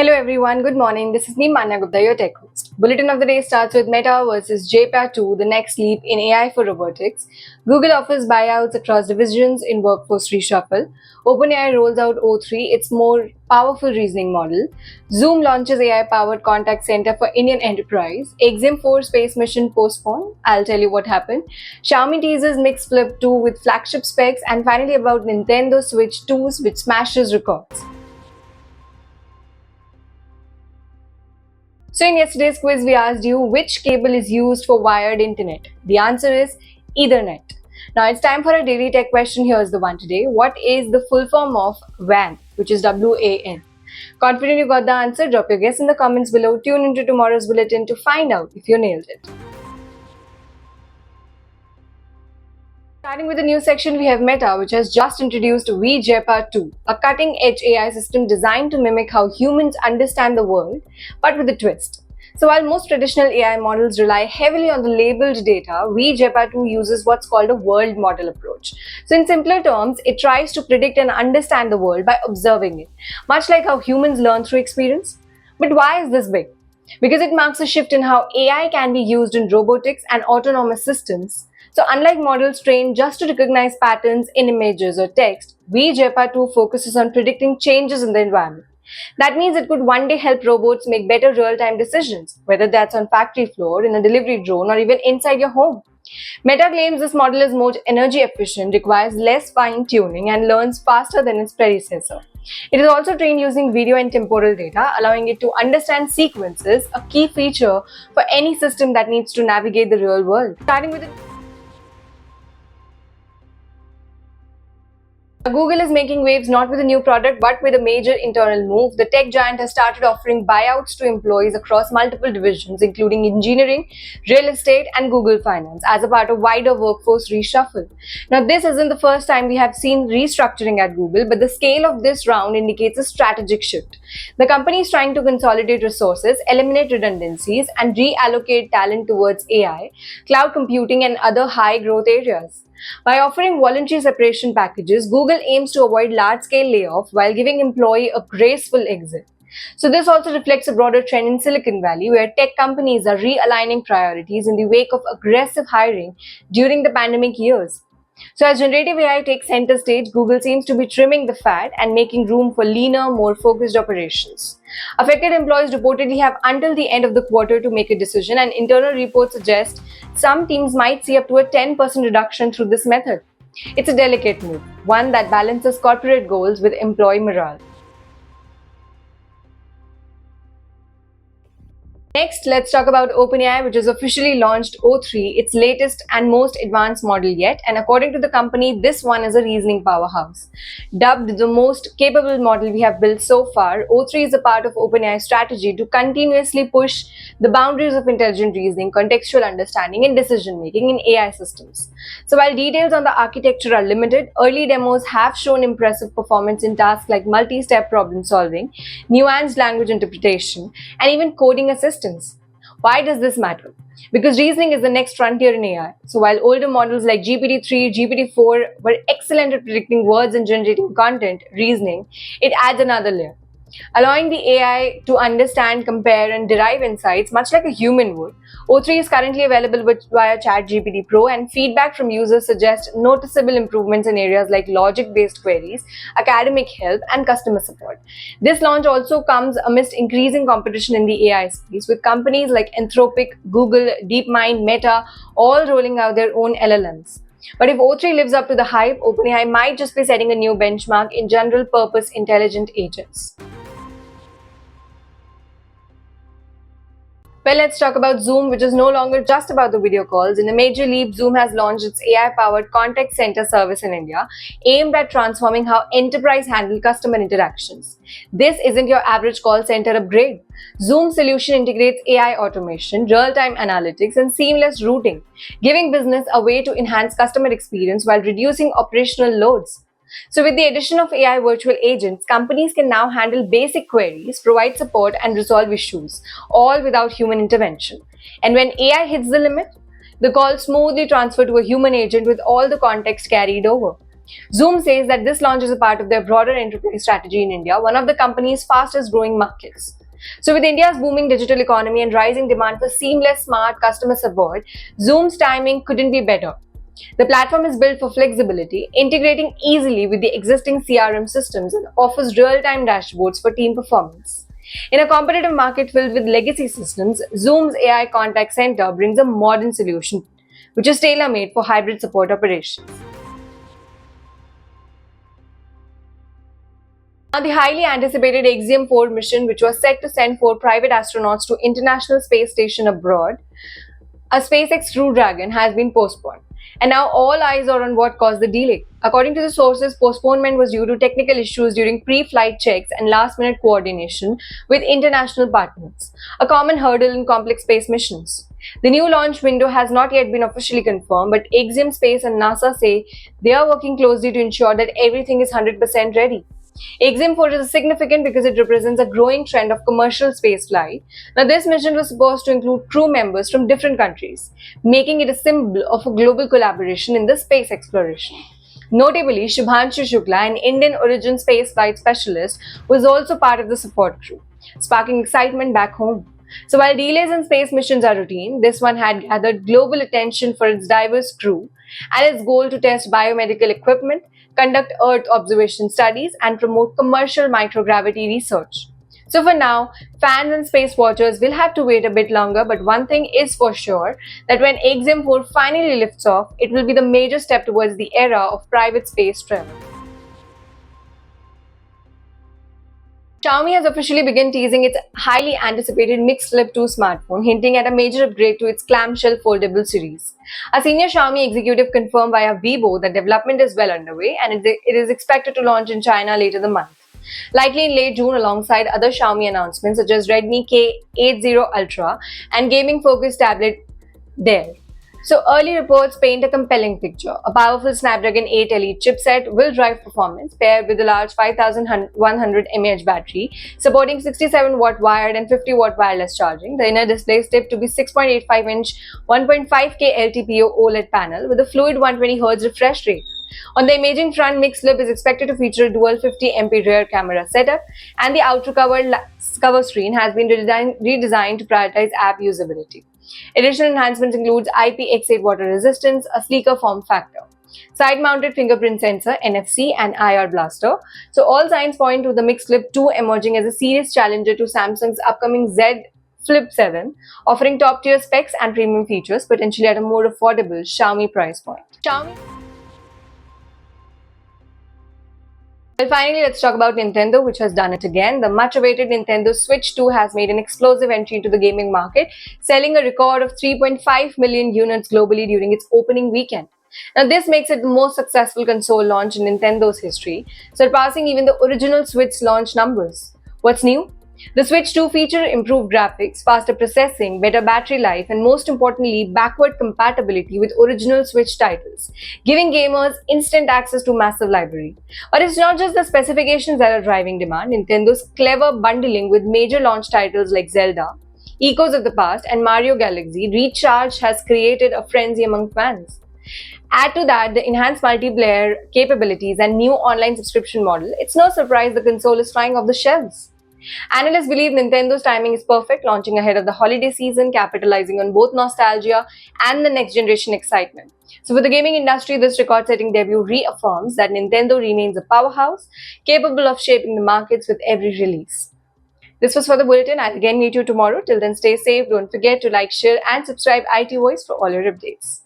Hello everyone, good morning. This is me, Manya Gupta, your tech host. Bulletin of the day starts with Meta versus JPA 2, the next leap in AI for robotics. Google offers buyouts across divisions in workforce reshuffle. OpenAI rolls out O3, its more powerful reasoning model. Zoom launches AI-powered contact center for Indian enterprise. Exim 4 space mission postponed. I'll tell you what happened. Xiaomi teases Mix Flip 2 with flagship specs. And finally about Nintendo Switch 2s, which smashes records. So in yesterday's quiz, we asked you which cable is used for wired internet. The answer is Ethernet. Now it's time for a daily tech question. Here's the one today. What is the full form of WAN, which is WAN? Confident you got the answer? Drop your guess in the comments below. Tune into tomorrow's bulletin to find out if you nailed it. Starting with the news section, we have Meta, which has just introduced VJPA 2, a cutting-edge AI system designed to mimic how humans understand the world, but with a twist. So while most traditional AI models rely heavily on the labeled data, VJPA 2 uses what's called a world model approach. So in simpler terms, it tries to predict and understand the world by observing it, much like how humans learn through experience. But why is this big? Because it marks a shift in how AI can be used in robotics and autonomous systems. So unlike models trained just to recognize patterns in images or text, VJPA 2 focuses on predicting changes in the environment. That means it could one day help robots make better real-time decisions, whether that's on factory floor, in a delivery drone, or even inside your home. Meta claims this model is more energy efficient, requires less fine-tuning, and learns faster than its predecessor. It is also trained using video and temporal data, allowing it to understand sequences, a key feature for any system that needs to navigate the real world. Starting with Google is making waves not with a new product but with a major internal move. The tech giant has started offering buyouts to employees across multiple divisions, including engineering, real estate, and Google Finance, as a part of wider workforce reshuffle. Now, this isn't the first time we have seen restructuring at Google, but the scale of this round indicates a strategic shift. The company is trying to consolidate resources, eliminate redundancies, and reallocate talent towards AI, cloud computing, and other high-growth areas. By offering voluntary separation packages, Google aims to avoid large-scale layoff while giving employees a graceful exit. So this also reflects a broader trend in Silicon Valley, where tech companies are realigning priorities in the wake of aggressive hiring during the pandemic years. So as generative AI takes center stage, Google seems to be trimming the fat and making room for leaner, more focused operations. Affected employees reportedly have until the end of the quarter to make a decision, and internal reports suggest some teams might see up to a 10% reduction through this method. It's a delicate move, one that balances corporate goals with employee morale. Next, let's talk about OpenAI, which has officially launched O3, its latest and most advanced model yet, and according to the company, this one is a reasoning powerhouse. Dubbed the most capable model we have built so far, O3 is a part of OpenAI's strategy to continuously push the boundaries of intelligent reasoning, contextual understanding, and decision-making in AI systems. So while details on the architecture are limited, early demos have shown impressive performance in tasks like multi-step problem solving, nuanced language interpretation, and even coding assistance. Why does this matter? Because reasoning is the next frontier in AI. So while older models like GPT-3, GPT-4 were excellent at predicting words and generating content, reasoning, it adds another layer, allowing the AI to understand, compare, and derive insights much like a human would. O3 is currently available via ChatGPT Pro, and feedback from users suggests noticeable improvements in areas like logic-based queries, academic help, and customer support. This launch also comes amidst increasing competition in the AI space, with companies like Anthropic, Google, DeepMind, Meta all rolling out their own LLMs. But if O3 lives up to the hype, OpenAI might just be setting a new benchmark in general-purpose intelligent agents. Well, let's talk about Zoom, which is no longer just about the video calls. In a major leap, Zoom has launched its AI-powered contact center service in India, aimed at transforming how enterprise handle customer interactions. This isn't your average call center upgrade. Zoom's solution integrates AI automation, real-time analytics, and seamless routing, giving business a way to enhance customer experience while reducing operational loads. So with the addition of AI virtual agents, companies can now handle basic queries, provide support, and resolve issues, all without human intervention. And when AI hits the limit, the call smoothly transfer to a human agent with all the context carried over. Zoom says that this launch is a part of their broader enterprise strategy in India, one of the company's fastest growing markets. So, with India's booming digital economy and rising demand for seamless, smart customer support, Zoom's timing couldn't be better. The platform is built for flexibility, integrating easily with the existing CRM systems and offers real-time dashboards for team performance. In a competitive market filled with legacy systems, Zoom's AI Contact Center brings a modern solution, which is tailor-made for hybrid support operations. Now, the highly anticipated Axiom-4 mission, which was set to send 4 private astronauts to International Space Station abroad, a SpaceX Crew Dragon, has been postponed. And now all eyes are on what caused the delay. According to the sources, postponement was due to technical issues during pre-flight checks and last-minute coordination with international partners, a common hurdle in complex space missions. The new launch window has not yet been officially confirmed, but Axiom Space and NASA say they are working closely to ensure that everything is 100% ready. Axiom-4 is significant because it represents a growing trend of commercial spaceflight. Now, this mission was supposed to include crew members from different countries, making it a symbol of a global collaboration in the space exploration. Notably, Shubhanshu Shukla, an Indian origin spaceflight specialist, was also part of the support crew, sparking excitement back home. So while delays in space missions are routine, this one had gathered global attention for its diverse crew and its goal to test biomedical equipment, conduct Earth observation studies, and promote commercial microgravity research. So for now, fans and space watchers will have to wait a bit longer, but one thing is for sure, that when Axiom-4 finally lifts off, it will be the major step towards the era of private space travel. Xiaomi has officially begun teasing its highly anticipated Mix Flip 2 smartphone, hinting at a major upgrade to its clamshell foldable series. A senior Xiaomi executive confirmed via Weibo that development is well underway and it is expected to launch in China later the month, likely in late June alongside other Xiaomi announcements such as Redmi K80 Ultra and gaming-focused tablet Dare. So early reports paint a compelling picture. A powerful Snapdragon 8 Elite chipset will drive performance paired with a large 5100 mAh battery supporting 67-watt wired and 50-watt wireless charging. The inner display is tipped to be 6.85-inch 1.5K LTPO OLED panel with a fluid 120Hz refresh rate. On the imaging front, Mix Flip is expected to feature a dual 50MP rear camera setup, and the outer cover screen has been redesigned to prioritize app usability. Additional enhancements include IPX8 water resistance, a sleeker form factor, side-mounted fingerprint sensor, NFC, and IR blaster. So all signs point to the Mix Flip 2 emerging as a serious challenger to Samsung's upcoming Z Flip 7, offering top-tier specs and premium features, potentially at a more affordable Xiaomi price point. Well, finally, let's talk about Nintendo, which has done it again. The much-awaited Nintendo Switch 2 has made an explosive entry into the gaming market, selling a record of 3.5 million units globally during its opening weekend. Now, this makes it the most successful console launch in Nintendo's history, surpassing even the original Switch launch numbers. What's new? The Switch 2 features improved graphics, faster processing, better battery life, and most importantly, backward compatibility with original Switch titles, giving gamers instant access to massive library. But it's not just the specifications that are driving demand. Nintendo's clever bundling with major launch titles like Zelda, Echoes of the Past, and Mario Galaxy Recharge has created a frenzy among fans. Add to that the enhanced multiplayer capabilities and new online subscription model, it's no surprise the console is flying off the shelves. Analysts believe Nintendo's timing is perfect, launching ahead of the holiday season, capitalizing on both nostalgia and the next generation excitement. So for the gaming industry, this record-setting debut reaffirms that Nintendo remains a powerhouse, capable of shaping the markets with every release. This was for the Bulletin. I'll again meet you tomorrow. Till then, stay safe. Don't forget to like, share and subscribe IT Voice for all your updates.